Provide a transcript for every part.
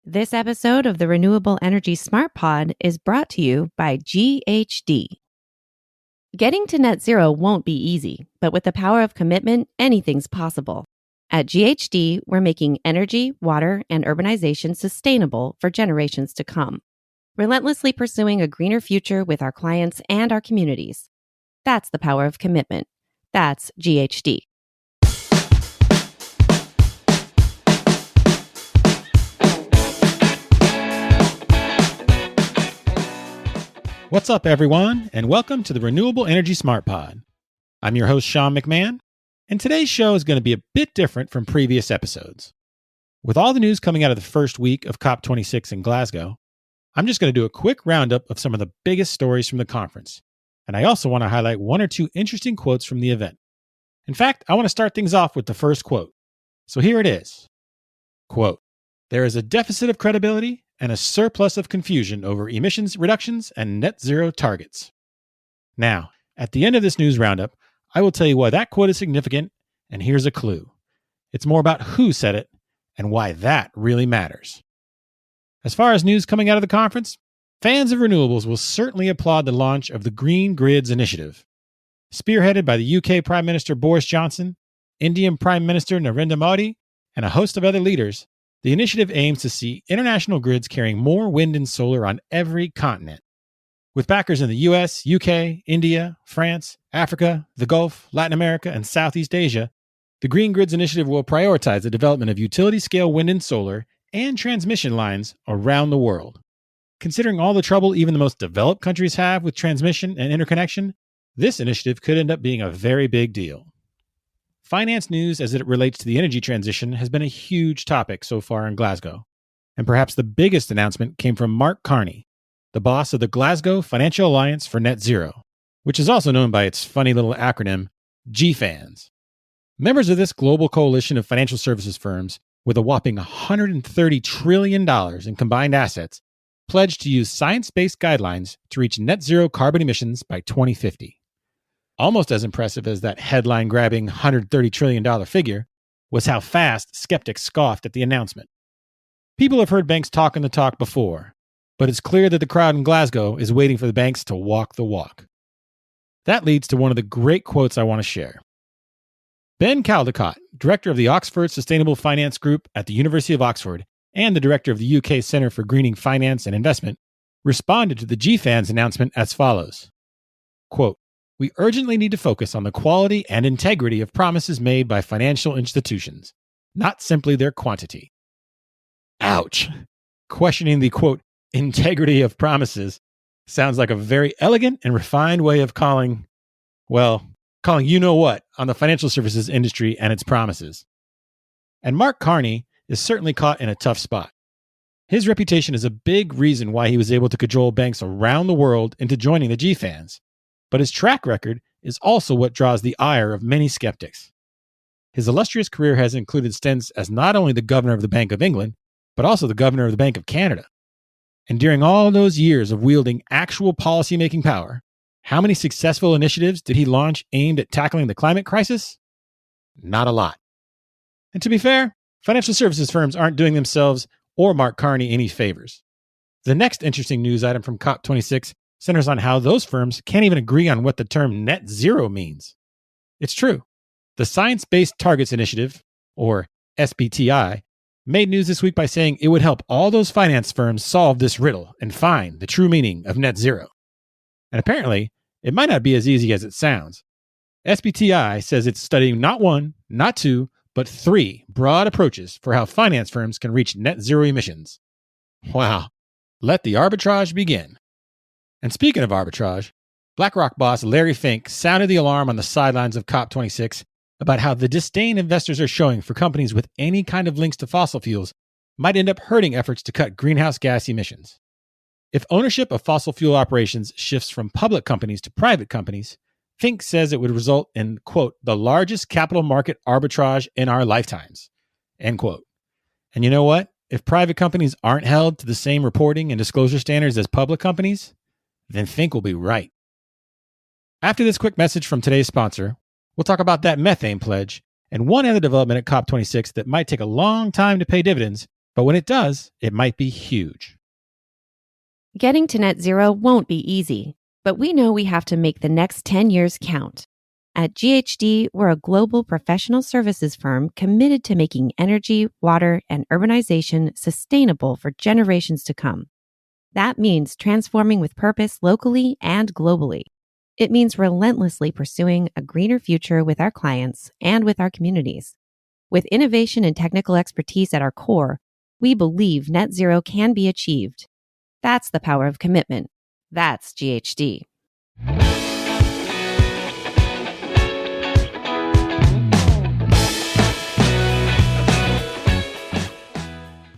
This episode of the Renewable Energy Smart Pod is brought to you by GHD. Getting to net zero won't be easy, but with the power of commitment, anything's possible. At GHD, we're making energy, water, and urbanization sustainable for generations to come, relentlessly pursuing a greener future with our clients and our communities. That's the power of commitment. That's GHD. What's up, everyone, and welcome to the Renewable Energy Smart Pod. I'm your host, Sean McMahon, and today's show is going to be a bit different from previous episodes. With all the news coming out of the first week of COP26 in Glasgow, I'm just going to do a quick roundup of some of the biggest stories from the conference, and I also want to highlight one or two interesting quotes from the event. In fact, I want to start things off with the first quote. So here it is. Quote, "There is a deficit of credibility and a surplus of confusion over emissions reductions and net zero targets." Now, at the end of this news roundup, I will tell you why that quote is significant, and here's a clue. It's more about who said it and why that really matters. As far as news coming out of the conference, fans of renewables will certainly applaud the launch of the Green Grids Initiative. Spearheaded by the UK Prime Minister Boris Johnson, Indian Prime Minister Narendra Modi, and a host of other leaders, the initiative aims to see international grids carrying more wind and solar on every continent. With backers in the US, UK, India, France, Africa, the Gulf, Latin America, and Southeast Asia, the Green Grids Initiative will prioritize the development of utility-scale wind and solar and transmission lines around the world. Considering all the trouble even the most developed countries have with transmission and interconnection, this initiative could end up being a very big deal. Finance news as it relates to the energy transition has been a huge topic so far in Glasgow. And perhaps the biggest announcement came from Mark Carney, the boss of the Glasgow Financial Alliance for Net Zero, which is also known by its funny little acronym, GFANZ. Members of this global coalition of financial services firms, with a whopping $130 trillion in combined assets, pledged to use science-based guidelines to reach net zero carbon emissions by 2050. Almost as impressive as that headline-grabbing $130 trillion figure was how fast skeptics scoffed at the announcement. People have heard banks talking the talk before, but it's clear that the crowd in Glasgow is waiting for the banks to walk the walk. That leads to one of the great quotes I want to share. Ben Caldecott, director of the Oxford Sustainable Finance Group at the University of Oxford and the director of the UK Centre for Greening Finance and Investment, responded to the GFANZ announcement as follows. Quote, "We urgently need to focus on the quality and integrity of promises made by financial institutions, not simply their quantity." Ouch! Questioning the, quote, integrity of promises sounds like a very elegant and refined way of calling you know what on the financial services industry and its promises. And Mark Carney is certainly caught in a tough spot. His reputation is a big reason why he was able to cajole banks around the world into joining the GFANZ. But his track record is also what draws the ire of many skeptics. His illustrious career has included stints as not only the governor of the Bank of England, but also the governor of the Bank of Canada. And during all those years of wielding actual policymaking power, how many successful initiatives did he launch aimed at tackling the climate crisis? Not a lot. And to be fair, financial services firms aren't doing themselves or Mark Carney any favors. The next interesting news item from COP26 centers on how those firms can't even agree on what the term net zero means. It's true. The Science Based Targets Initiative, or SBTI, made news this week by saying it would help all those finance firms solve this riddle and find the true meaning of net zero. And apparently, it might not be as easy as it sounds. SBTI says it's studying not one, not two, but 3 broad approaches for how finance firms can reach net zero emissions. Wow. Let the arbitrage begin. And speaking of arbitrage, BlackRock boss Larry Fink sounded the alarm on the sidelines of COP26 about how the disdain investors are showing for companies with any kind of links to fossil fuels might end up hurting efforts to cut greenhouse gas emissions. If ownership of fossil fuel operations shifts from public companies to private companies, Fink says it would result in, quote, the largest capital market arbitrage in our lifetimes, end quote. And you know what? If private companies aren't held to the same reporting and disclosure standards as public companies, then Fink will be right. After this quick message from today's sponsor, we'll talk about that methane pledge and one other development at COP26 that might take a long time to pay dividends, But when it does, it might be huge. Getting to net zero won't be easy, but we know we have to make the next 10 years count. At GHD, we're a global professional services firm committed to making energy, water, and urbanization sustainable for generations to come. That means transforming with purpose locally and globally. It means relentlessly pursuing a greener future with our clients and with our communities. With innovation and technical expertise at our core, we believe net zero can be achieved. That's the power of commitment. That's GHD.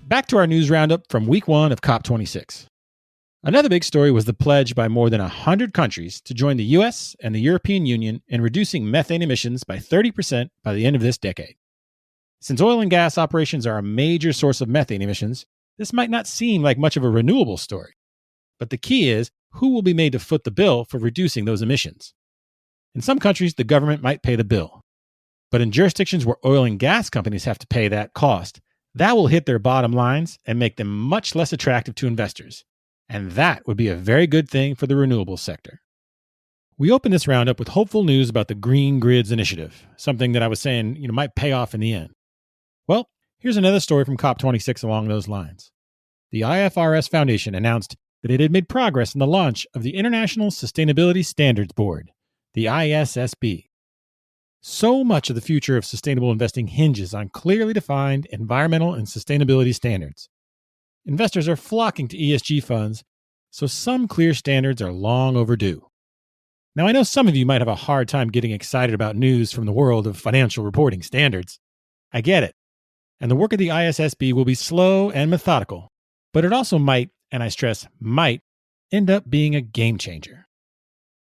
Back to our news roundup from week 1 of COP26. Another big story was the pledge by more than 100 countries to join the US and the European Union in reducing methane emissions by 30% by the end of this decade. Since oil and gas operations are a major source of methane emissions, this might not seem like much of a renewable story. But the key is, who will be made to foot the bill for reducing those emissions? In some countries, the government might pay the bill. But in jurisdictions where oil and gas companies have to pay that cost, that will hit their bottom lines and make them much less attractive to investors. And that would be a very good thing for the renewables sector. We open this roundup with hopeful news about the Green Grids Initiative, something that I was saying might pay off in the end. Well, here's another story from COP26 along those lines. The IFRS Foundation announced that it had made progress in the launch of the International Sustainability Standards Board, the ISSB. So much of the future of sustainable investing hinges on clearly defined environmental and sustainability standards. Investors are flocking to ESG funds, so some clear standards are long overdue. Now, I know some of you might have a hard time getting excited about news from the world of financial reporting standards. I get it. And the work of the ISSB will be slow and methodical, but it also might, and I stress might, end up being a game changer.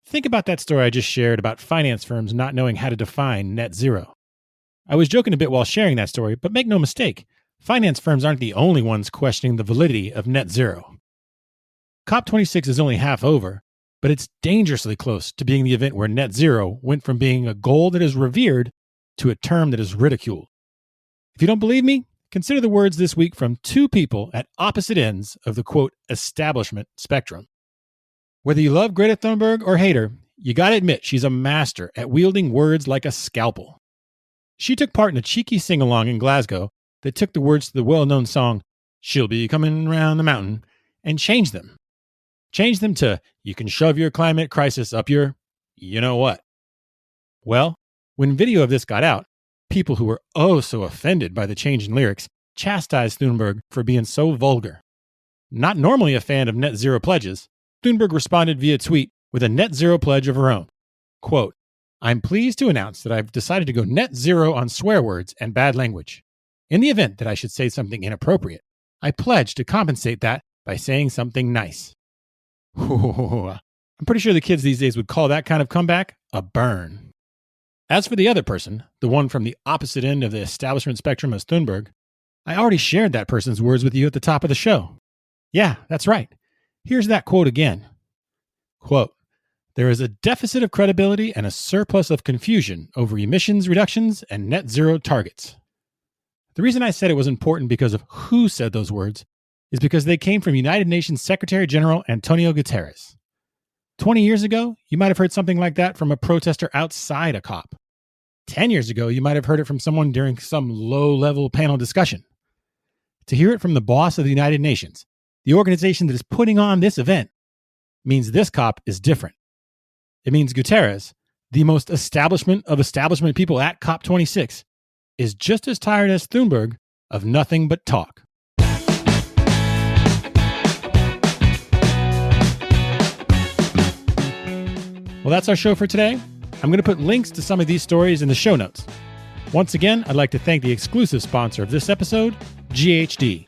Think about that story I just shared about finance firms not knowing how to define net zero. I was joking a bit while sharing that story, but make no mistake, finance firms aren't the only ones questioning the validity of net zero. COP26 is only half over, but it's dangerously close to being the event where net zero went from being a goal that is revered to a term that is ridiculed. If you don't believe me, consider the words this week from two people at opposite ends of the, quote, establishment spectrum. Whether you love Greta Thunberg or hate her, you gotta admit she's a master at wielding words like a scalpel. She took part in a cheeky sing-along in Glasgow that took the words to the well-known song, "She'll Be Coming Round the Mountain," and changed them. Changed them to, "You can shove your climate crisis up your you-know-what." Well, when video of this got out, people who were oh so offended by the change in lyrics chastised Thunberg for being so vulgar. Not normally a fan of net zero pledges, Thunberg responded via tweet with a net zero pledge of her own. Quote, "I'm pleased to announce that I've decided to go net zero on swear words and bad language. In the event that I should say something inappropriate, I pledge to compensate that by saying something nice." I'm pretty sure the kids these days would call that kind of comeback a burn. As for the other person, the one from the opposite end of the establishment spectrum as Thunberg, I already shared that person's words with you at the top of the show. Yeah, that's right. Here's that quote again. Quote, "There is a deficit of credibility and a surplus of confusion over emissions reductions and net zero targets." The reason I said it was important because of who said those words is because they came from United Nations Secretary General Antonio Guterres. 20 years ago, you might have heard something like that from a protester outside a COP. 10 years ago, you might have heard it from someone during some low-level panel discussion. To hear it from the boss of the United Nations, the organization that is putting on this event, means this COP is different. It means Guterres, the most establishment of establishment people at COP26, is just as tired as Thunberg of nothing but talk. Well, that's our show for today. I'm going to put links to some of these stories in the show notes. Once again, I'd like to thank the exclusive sponsor of this episode, GHD.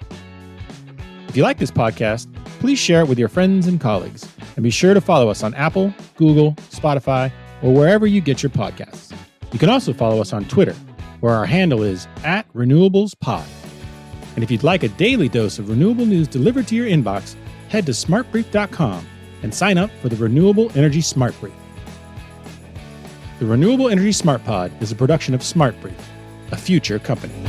If you like this podcast, please share it with your friends and colleagues, and be sure to follow us on Apple, Google, Spotify, or wherever you get your podcasts. You can also follow us on Twitter, where our handle is @RenewablesPod. And if you'd like a daily dose of renewable news delivered to your inbox, head to smartbrief.com and sign up for the Renewable Energy Smart Brief. The Renewable Energy Smart Pod is a production of SmartBrief, a future company.